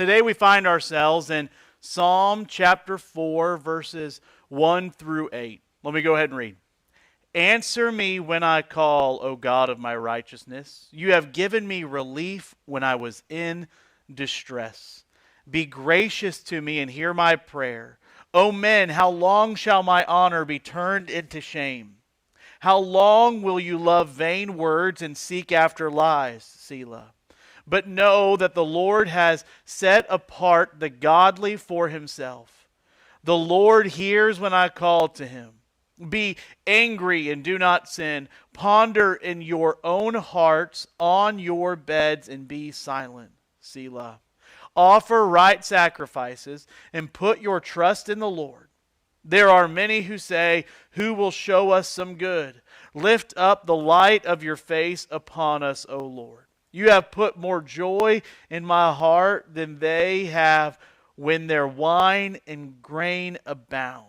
Today we find ourselves in Psalm chapter 4, verses 1 through 8. Let me go ahead and read. Answer me when I call, O God of my righteousness. You have given me relief when I was in distress. Be gracious to me and hear my prayer. O men, how long shall my honor be turned into shame? How long will you love vain words and seek after lies, Selah? But know that the Lord has set apart the godly for himself. The Lord hears when I call to him. Be angry and do not sin. Ponder in your own hearts on your beds and be silent, Selah. Offer right sacrifices and put your trust in the Lord. There are many who say, who will show us some good? Lift up the light of your face upon us, O Lord. You have put more joy in my heart than they have when their wine and grain abound.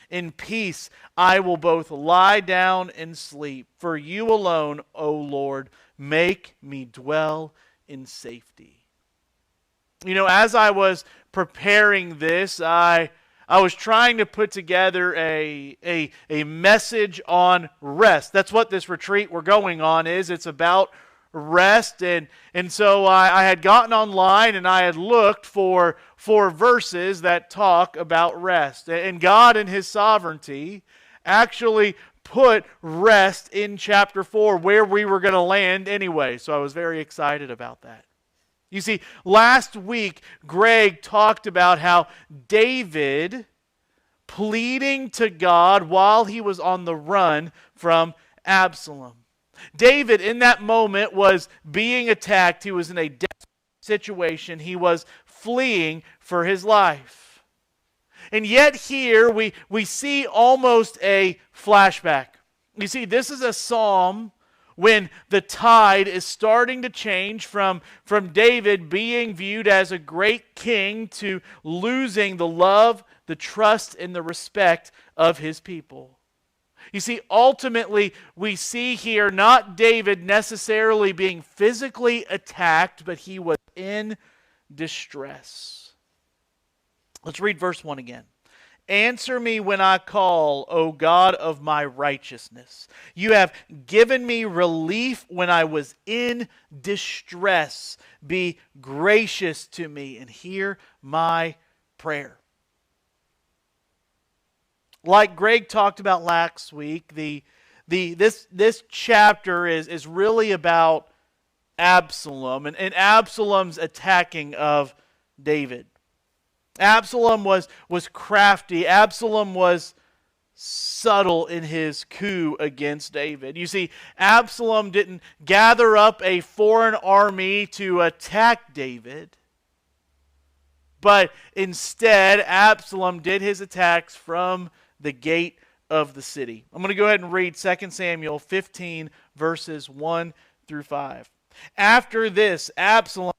In peace I will both lie down and sleep. For you alone, O Lord, make me dwell in safety. You know, as I was preparing this, I was trying to put together a message on rest. That's what this retreat we're going on is. It's about rest. And so I had gotten online and I had looked for verses that talk about rest. And God in his sovereignty actually put rest in chapter 4 where we were going to land anyway. So I was very excited about that. You see, last week, Greg talked about how David pleading to God while he was on the run from Absalom. David, in that moment, was being attacked. He was in a desperate situation. He was fleeing for his life. And yet here we see almost a flashback. You see, this is a psalm when the tide is starting to change from David being viewed as a great king to losing the love, the trust, and the respect of his people. You see, ultimately, we see here not David necessarily being physically attacked, but he was in distress. Let's read verse 1 again. Answer me when I call, O God of my righteousness. You have given me relief when I was in distress. Be gracious to me and hear my prayer. Like Greg talked about last week, this chapter is really about Absalom and Absalom's attacking of David. Absalom was crafty. Absalom was subtle in his coup against David. You see, Absalom didn't gather up a foreign army to attack David, but instead Absalom did his attacks from the gate of the city. I'm going to go ahead and read 2 Samuel 15, verses 1 through 5. After this, Absalom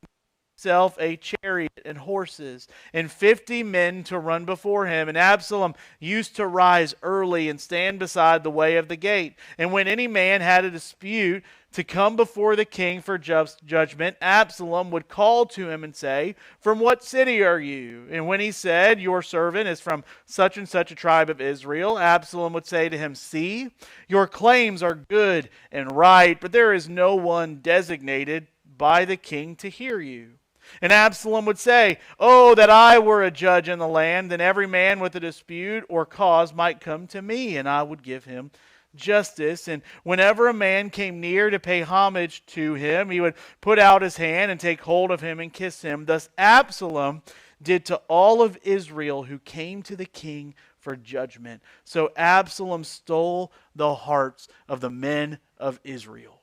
himself a chariot and horses, and 50 men to run before him. And Absalom used to rise early and stand beside the way of the gate. And when any man had a dispute to come before the king for judgment, Absalom would call to him and say, from what city are you? And when he said, your servant is from such and such a tribe of Israel, Absalom would say to him, see, your claims are good and right, but there is no one designated by the king to hear you. And Absalom would say, oh, that I were a judge in the land, then every man with a dispute or cause might come to me, and I would give him justice. And whenever a man came near to pay homage to him, he would put out his hand and take hold of him and kiss him. Thus Absalom did to all of Israel who came to the king for judgment. So Absalom stole the hearts of the men of Israel.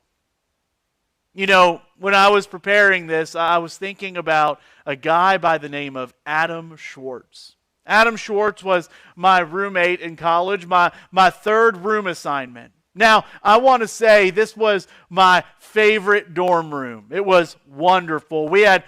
You know, when I was preparing this, I was thinking about a guy by the name of Adam Schwartz. Adam Schwartz was my roommate in college, my third room assignment. Now, I want to say this was my favorite dorm room. It was wonderful. We had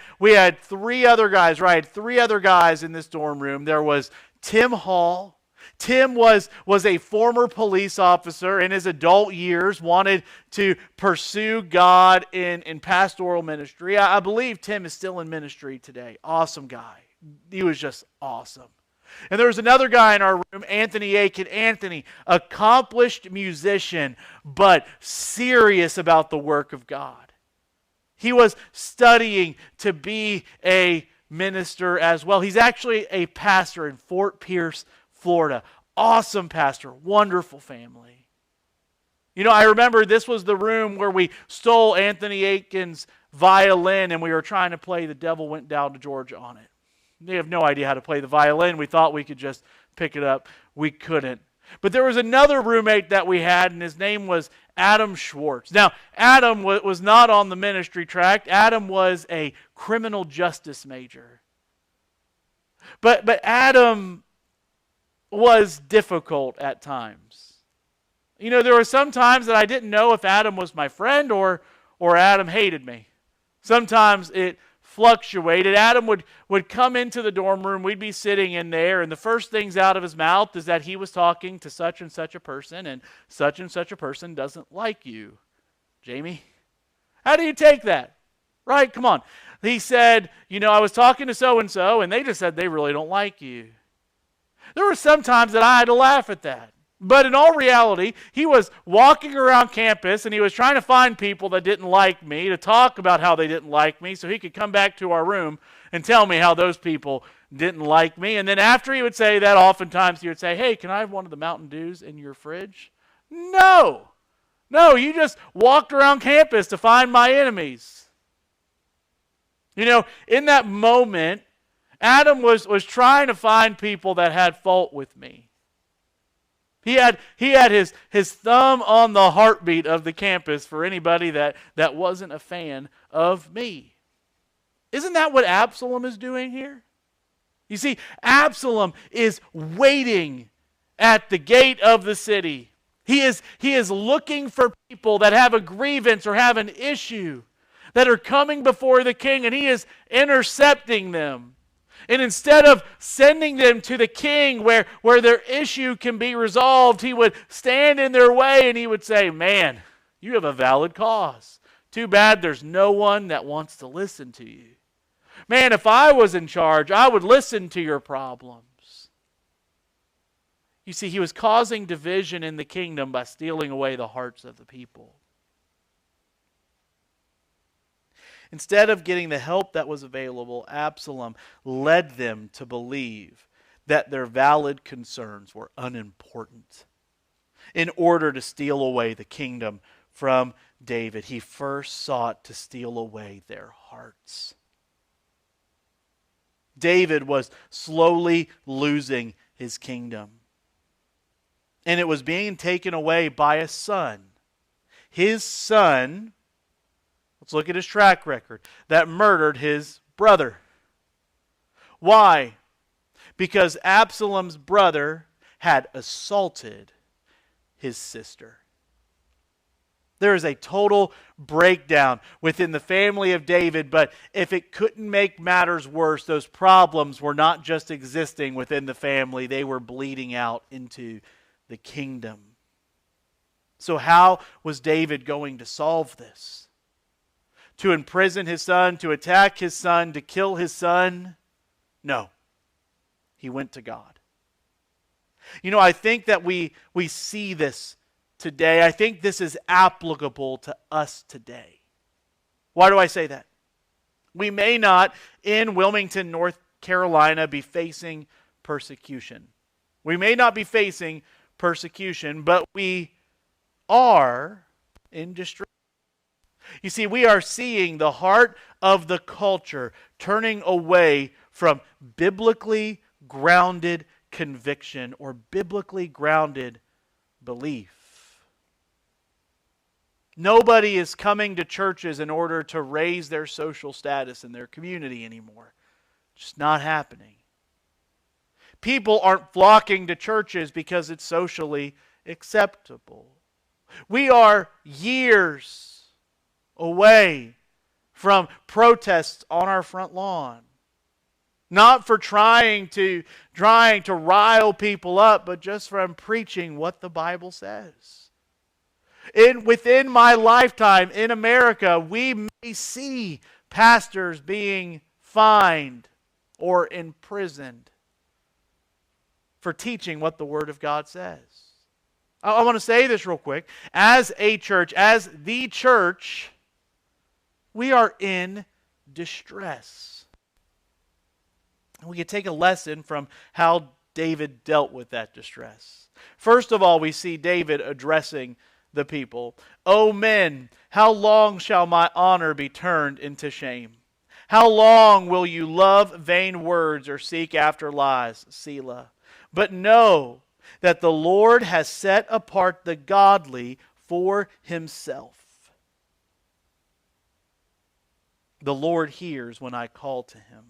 three other guys, right? Three other guys in this dorm room. There was Tim Hall, Tim was a former police officer in his adult years, wanted to pursue God in pastoral ministry. I believe Tim is still in ministry today. Awesome guy. He was just awesome. And there was another guy in our room, Anthony Aiken. Anthony, accomplished musician, but serious about the work of God. He was studying to be a minister as well. He's actually a pastor in Fort Pierce, Florida. Awesome pastor, wonderful family. You know, I remember this was the room where we stole Anthony Aiken's violin and we were trying to play The Devil Went Down to Georgia on it. They have no idea how to play the violin. We thought we could just pick it up. We couldn't. But there was another roommate that we had, and his name was Adam Schwartz. Now, Adam was not on the ministry track. Adam was a criminal justice major. But Adam was difficult at times. You know, there were some times that I didn't know if Adam was my friend or Adam hated me. Sometimes it fluctuated. Adam would come into the dorm room. We'd be sitting in there, and the first things out of his mouth is that he was talking to such and such a person, and such a person doesn't like you. Jamie, how do you take that? Right? Come on. He said, you know, I was talking to so-and-so, and they just said they really don't like you. There were some times that I had to laugh at that. But in all reality, he was walking around campus and he was trying to find people that didn't like me to talk about how they didn't like me so he could come back to our room and tell me how those people didn't like me. And then after he would say that, oftentimes he would say, hey, can I have one of the Mountain Dews in your fridge? No, you just walked around campus to find my enemies. You know, in that moment, Adam was trying to find people that had fault with me. He had his thumb on the heartbeat of the campus for anybody that wasn't a fan of me. Isn't that what Absalom is doing here? You see, Absalom is waiting at the gate of the city. He is looking for people that have a grievance or have an issue that are coming before the king, and he is intercepting them. And instead of sending them to the king where their issue can be resolved, he would stand in their way and he would say, man, you have a valid cause. Too bad there's no one that wants to listen to you. Man, if I was in charge, I would listen to your problems. You see, he was causing division in the kingdom by stealing away the hearts of the people. Instead of getting the help that was available, Absalom led them to believe that their valid concerns were unimportant. In order to steal away the kingdom from David, he first sought to steal away their hearts. David was slowly losing his kingdom. And it was being taken away by a son. His son, let's look at his track record, that murdered his brother. Why? Because Absalom's brother had assaulted his sister. There is a total breakdown within the family of David, but if it couldn't make matters worse, those problems were not just existing within the family, they were bleeding out into the kingdom. So how was David going to solve this? To imprison his son, to attack his son, to kill his son? No. He went to God. You know, I think that we see this today. I think this is applicable to us today. Why do I say that? We may not, in Wilmington, North Carolina, be facing persecution. We may not be facing persecution, but we are in distress. You see, we are seeing the heart of the culture turning away from biblically grounded conviction or biblically grounded belief. Nobody is coming to churches in order to raise their social status in their community anymore. It's just not happening. People aren't flocking to churches because it's socially acceptable. We are years away from protests on our front lawn. Not for trying to rile people up, but just from preaching what the Bible says. Within my lifetime in America, we may see pastors being fined or imprisoned for teaching what the Word of God says. I want to say this real quick. As a church, as the church, we are in distress. We can take a lesson from how David dealt with that distress. First of all, we see David addressing the people. O men, how long shall my honor be turned into shame? How long will you love vain words or seek after lies? Selah. But know that the Lord has set apart the godly for himself. The Lord hears when I call to him.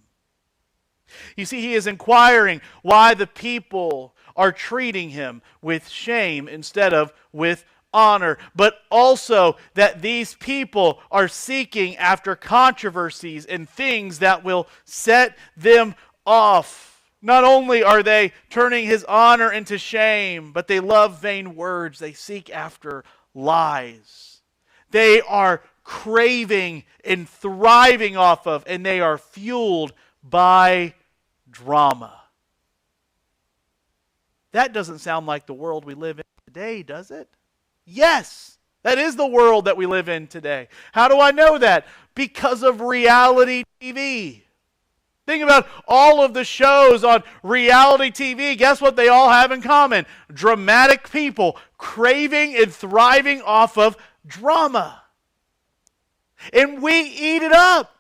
You see, he is inquiring why the people are treating him with shame instead of with honor, but also that these people are seeking after controversies and things that will set them off. Not only are they turning his honor into shame, but they love vain words. They seek after lies. They are craving and thriving off of, and they are fueled by drama. That doesn't sound like the world we live in today, does it? Yes, that is the world that we live in today. How do I know that? Because of reality TV. Think about all of the shows on reality TV. Guess what they all have in common? Dramatic people craving and thriving off of drama. And we eat it up.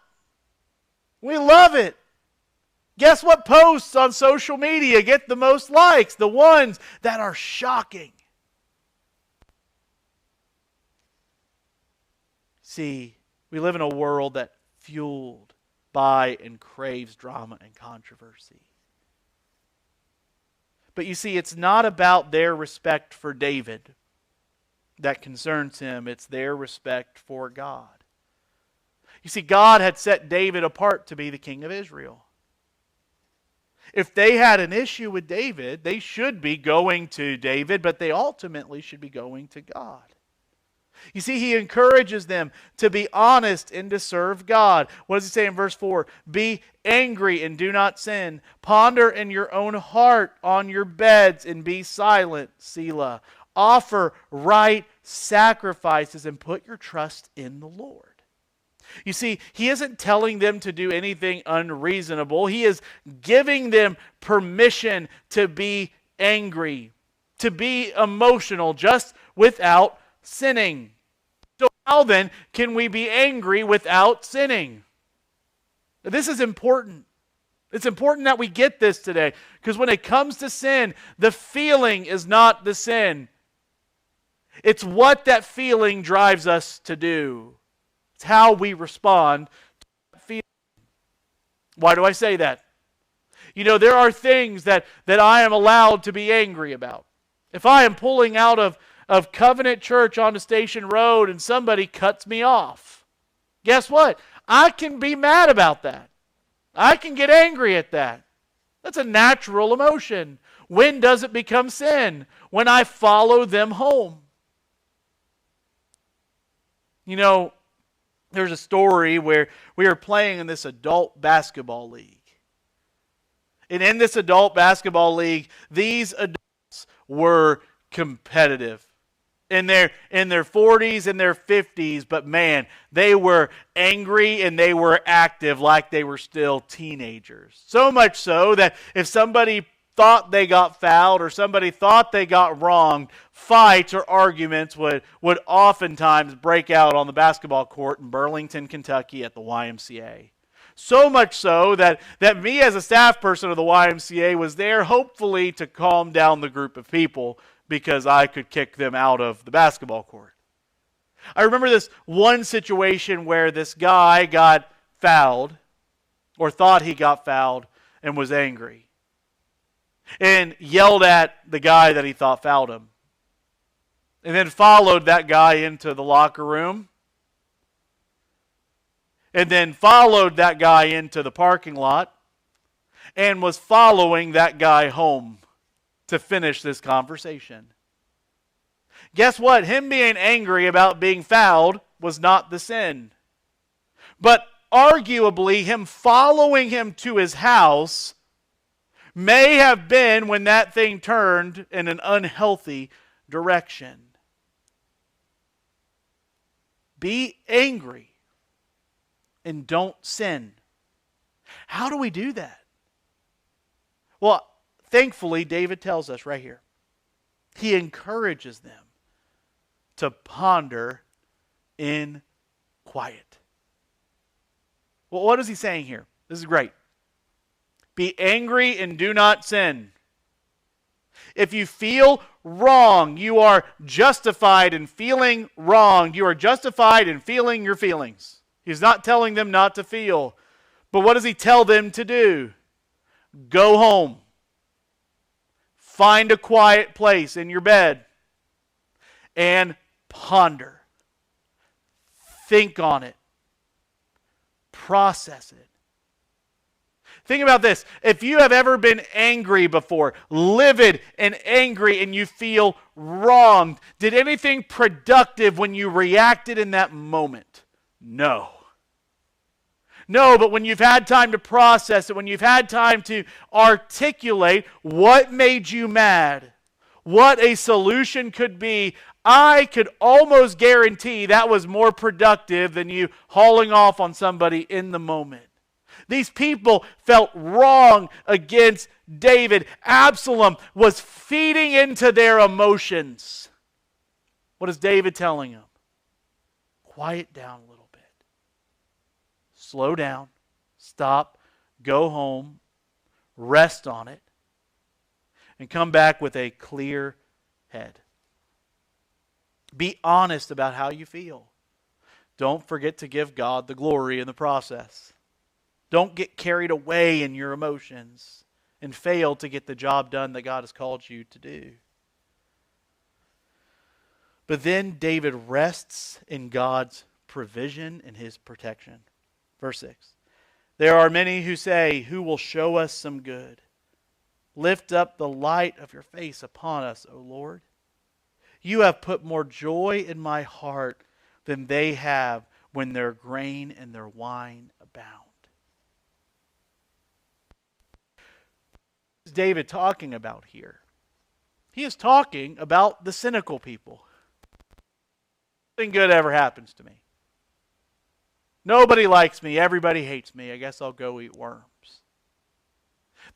We love it. Guess what posts on social media get the most likes? The ones that are shocking. See, we live in a world that's fueled by and craves drama and controversy. But you see, it's not about their respect for David that concerns him. It's their respect for God. You see, God had set David apart to be the king of Israel. If they had an issue with David, they should be going to David, but they ultimately should be going to God. You see, he encourages them to be honest and to serve God. What does he say in verse 4? Be angry and do not sin. Ponder in your own heart on your beds and be silent. Selah. Offer right sacrifices and put your trust in the Lord. You see, he isn't telling them to do anything unreasonable. He is giving them permission to be angry, to be emotional, just without sinning. So how then can we be angry without sinning? This is important. It's important that we get this today, because when it comes to sin, the feeling is not the sin. It's what that feeling drives us to do. It's how we respond to that feeling. Why do I say that? You know, there are things that I am allowed to be angry about. If I am pulling out of Covenant Church onto Station Road and somebody cuts me off, guess what? I can be mad about that. I can get angry at that. That's a natural emotion. When does it become sin? When I follow them home. You know, there's a story where we were playing in this adult basketball league. And in this adult basketball league, these adults were competitive. In their 40s and their 50s, but man, they were angry and they were active like they were still teenagers. So much so that if somebody thought they got fouled or somebody thought they got wronged, fights or arguments would oftentimes break out on the basketball court in Burlington, Kentucky at the YMCA. So much so that me as a staff person of the YMCA was there hopefully to calm down the group of people, because I could kick them out of the basketball court. I remember this one situation where this guy got fouled, or thought he got fouled, and was angry. And yelled at the guy that he thought fouled him. And then followed that guy into the locker room. And then followed that guy into the parking lot. and was following that guy home to finish this conversation. Guess what? Him being angry about being fouled was not the sin. But arguably, him following him to his house may have been when that thing turned in an unhealthy direction. Be angry and don't sin. How do we do that? Well, thankfully, David tells us right here. He encourages them to ponder in quiet. Well, what is he saying here? This is great. Be angry and do not sin. If you feel wrong, you are justified in feeling wrong. You are justified in feeling your feelings. He's not telling them not to feel. But what does he tell them to do? Go home. Find a quiet place in your bed and ponder. Think on it. Process it. Think about this. If you have ever been angry before, livid and angry, and you feel wronged, did anything productive when you reacted in that moment? No. No, but when you've had time to process it, when you've had time to articulate what made you mad, what a solution could be, I could almost guarantee that was more productive than you hauling off on somebody in the moment. These people felt wrong against David. Absalom was feeding into their emotions. What is David telling them? Quiet down a little bit. Slow down. Stop. Go home. Rest on it. And come back with a clear head. Be honest about how you feel. Don't forget to give God the glory in the process. Don't get carried away in your emotions and fail to get the job done that God has called you to do. But then David rests in God's provision and his protection. Verse 6. There are many who say, "Who will show us some good? Lift up the light of your face upon us, O Lord. You have put more joy in my heart than they have when their grain and their wine abound." What is David talking about here? He is talking about the cynical people. Nothing good ever happens to me. Nobody likes me. Everybody hates me. I guess I'll go eat worms.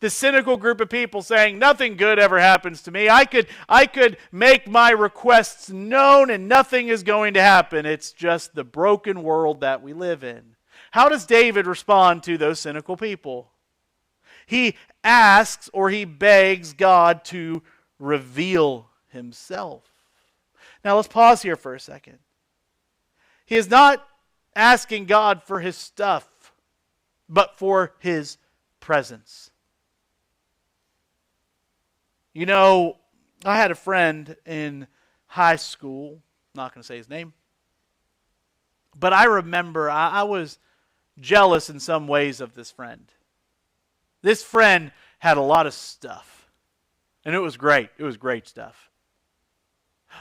The cynical group of people saying, nothing good ever happens to me. I could make my requests known and nothing is going to happen. It's just the broken world that we live in. How does David respond to those cynical people? He asks or he begs God to reveal himself. Now let's pause here for a second. He is not asking God for his stuff, but for his presence. You know, I had a friend in high school, not going to say his name, but I remember I was jealous in some ways of this friend. This friend had a lot of stuff, and it was great. It was great stuff.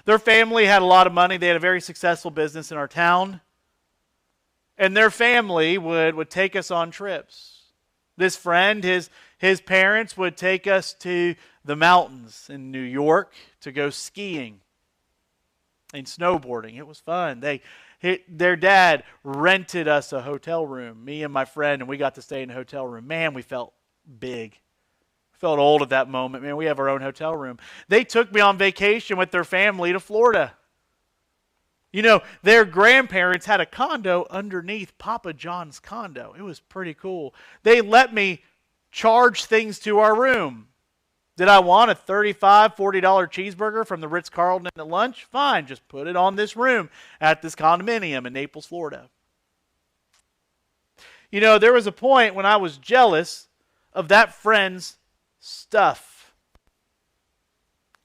Their family had a lot of money. They had a very successful business in our town, and their family would take us on trips. This friend, his parents would take us to the mountains in New York to go skiing and snowboarding. It was fun. Their dad rented us a hotel room, me and my friend, and we got to stay in a hotel room. Man, we felt big. Felt old at that moment. Man, we have our own hotel room. They took me on vacation with their family to Florida. You know, their grandparents had a condo underneath Papa John's condo. It was pretty cool. They let me charge things to our room. Did I want a $35, $40 cheeseburger from the Ritz-Carlton at lunch? Fine, just put it on this room at this condominium in Naples, Florida. You know, there was a point when I was jealous of that friend's stuff.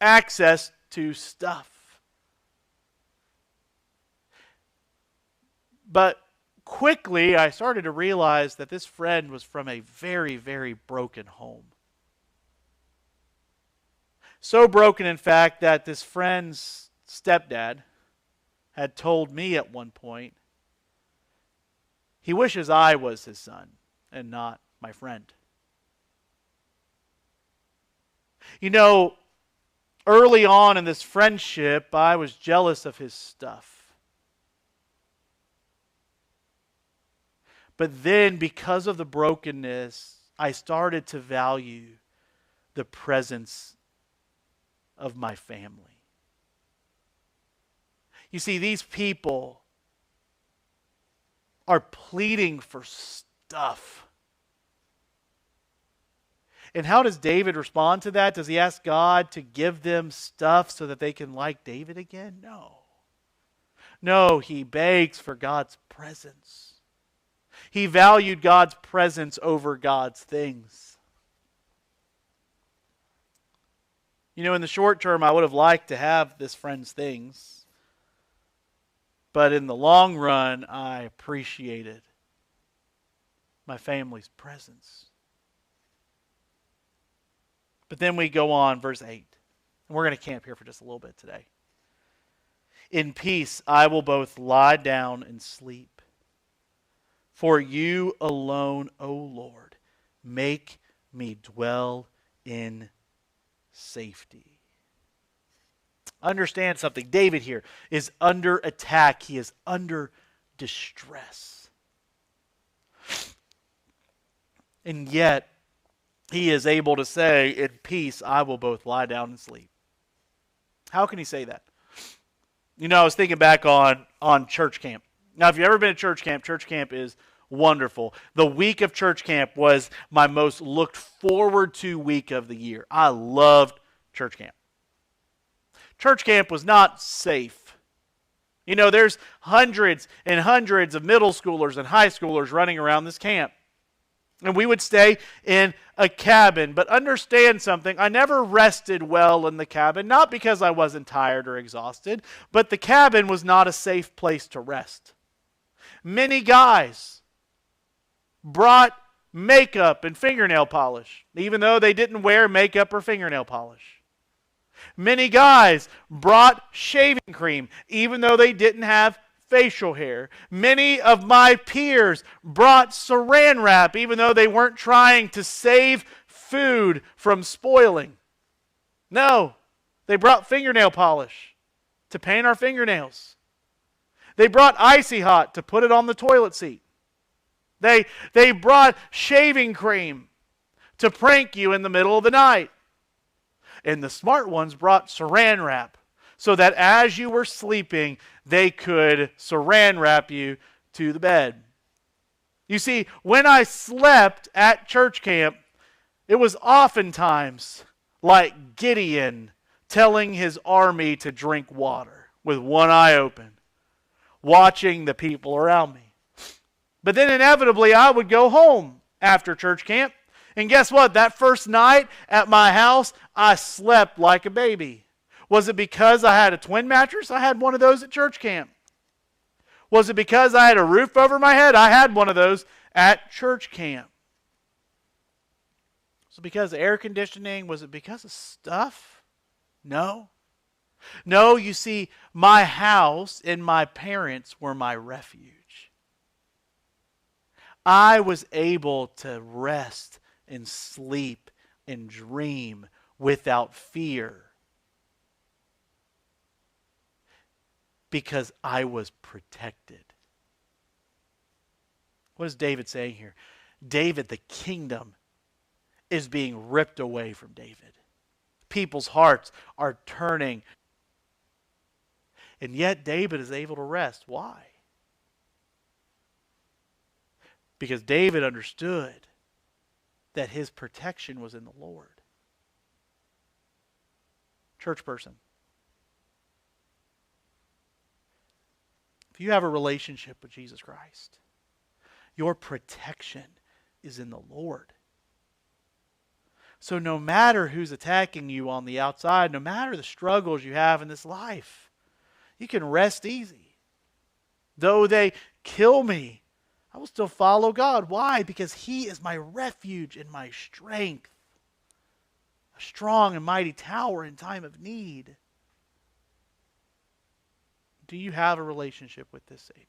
Access to stuff. But quickly I started to realize that this friend was from a very, very broken home. So broken, in fact, that this friend's stepdad had told me at one point he wishes I was his son and not my friend. You know, early on in this friendship, I was jealous of his stuff. But then, because of the brokenness, I started to value the presence of my family. You see, these people are pleading for stuff. And how does David respond to that? Does he ask God to give them stuff so that they can like David again? No. No, he begs for God's presence. He valued God's presence over God's things. You know, in the short term, I would have liked to have this friend's things. But in the long run, I appreciated my family's presence. But then we go on, verse 8. And we're going to camp here for just a little bit today. In peace I will both lie down and sleep. For you alone, O Lord, make me dwell in safety. Understand something. David here is under attack. He is under distress. And yet, he is able to say, in peace, I will both lie down and sleep. How can he say that? You know, I was thinking back on church camp. Now, if you've ever been to church camp is wonderful. The week of church camp was my most looked forward to week of the year. I loved church camp. Church camp was not safe. You know, there's hundreds and hundreds of middle schoolers and high schoolers running around this camp. And we would stay in a cabin. But understand something, I never rested well in the cabin, not because I wasn't tired or exhausted, but the cabin was not a safe place to rest. Many guys brought makeup and fingernail polish, even though they didn't wear makeup or fingernail polish. Many guys brought shaving cream, even though they didn't have facial hair. Many of my peers brought saran wrap, even though they weren't trying to save food from spoiling. No, they brought fingernail polish to paint our fingernails. They brought Icy Hot to put it on the toilet seat. They brought shaving cream to prank you in the middle of the night. And the smart ones brought saran wrap so that as you were sleeping, they could saran wrap you to the bed. You see, when I slept at church camp, it was oftentimes like Gideon telling his army to drink water with one eye open, watching the people around me. But then inevitably I would go home after church camp. And guess what? That first night at my house, I slept like a baby. Was it because I had a twin mattress? I had one of those at church camp. Was it because I had a roof over my head? I had one of those at church camp. Was it because of air conditioning? Was it because of stuff? No. No, you see, my house and my parents were my refuge. I was able to rest and sleep and dream without fear because I was protected. What is David saying here? David, the kingdom is being ripped away from David. People's hearts are turning. And yet David is able to rest. Why? Because David understood that his protection was in the Lord. Church person, if you have a relationship with Jesus Christ, your protection is in the Lord. So no matter who's attacking you on the outside, no matter the struggles you have in this life, you can rest easy. Though they kill me, I will still follow God. Why? Because He is my refuge and my strength, a strong and mighty tower in time of need. Do you have a relationship with this Savior?